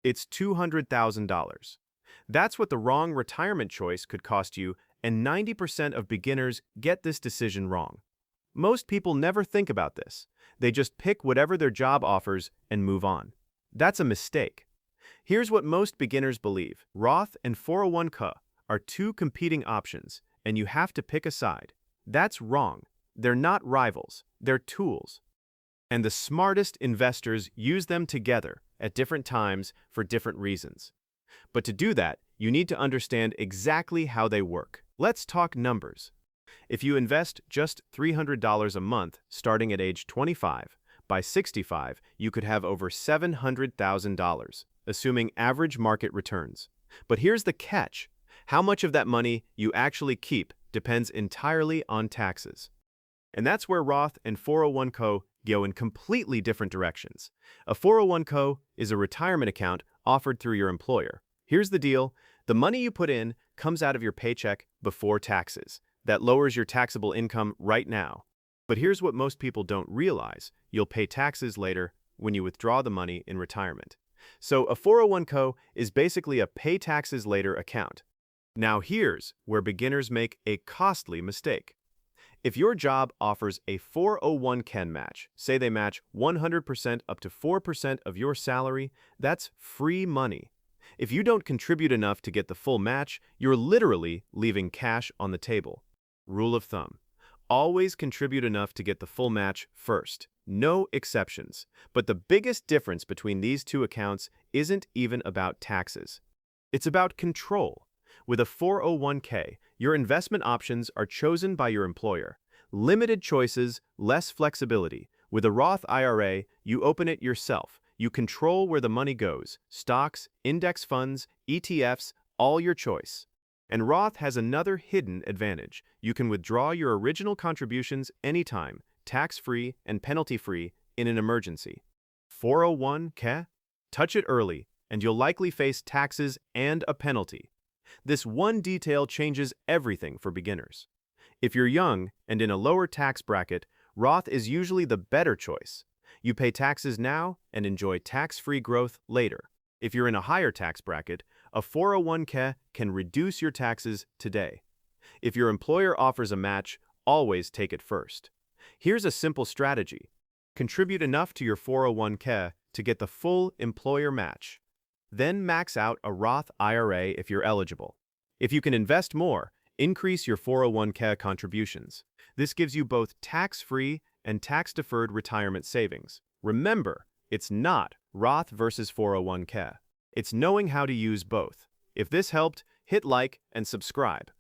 It's $200,000. That's what the wrong retirement choice could cost you, and 90% of beginners get this decision wrong. Most people never think about this. They just pick whatever their job offers and move on. That's a mistake. Here's what most beginners believe. Roth and 401k are two competing options, and you have to pick a side. That's wrong. They're not rivals. They're tools. And the smartest investors use them together at different times for different reasons. But to do that, you need to understand exactly how they work. Let's talk numbers. If you invest just $300 a month starting at age 25, by 65, you could have over $700,000, assuming average market returns. But here's the catch. How much of that money you actually keep depends entirely on taxes. And that's where Roth and 401k go in completely different directions. A 401k is a retirement account offered through your employer. Here's the deal. The money you put in comes out of your paycheck before taxes. That lowers your taxable income right now. But here's what most people don't realize. You'll pay taxes later when you withdraw the money in retirement. So a 401k is basically a pay taxes later account. Now here's where beginners make a costly mistake. If your job offers a 401k match, say they match 100% up to 4% of your salary, that's free money. If you don't contribute enough to get the full match, you're literally leaving cash on the table. Rule of thumb: always contribute enough to get the full match first. No exceptions. But the biggest difference between these two accounts isn't even about taxes. It's about control. With a 401k, your investment options are chosen by your employer. Limited choices, less flexibility. With a Roth IRA, you open it yourself. You control where the money goes. Stocks, index funds, ETFs, all your choice. And Roth has another hidden advantage. You can withdraw your original contributions anytime, tax-free and penalty-free in an emergency. 401k? Touch it early, and you'll likely face taxes and a penalty. This one detail changes everything for beginners. If you're young and in a lower tax bracket, Roth is usually the better choice. You pay taxes now and enjoy tax-free growth later. If you're in a higher tax bracket, a 401k can reduce your taxes today. If your employer offers a match, always take it first. Here's a simple strategy. Contribute enough to your 401k to get the full employer match. Then max out a Roth IRA if you're eligible. If you can invest more, increase your 401k contributions. This gives you both tax-free and tax-deferred retirement savings. Remember, it's not Roth versus 401k. It's knowing how to use both. If this helped, hit like and subscribe.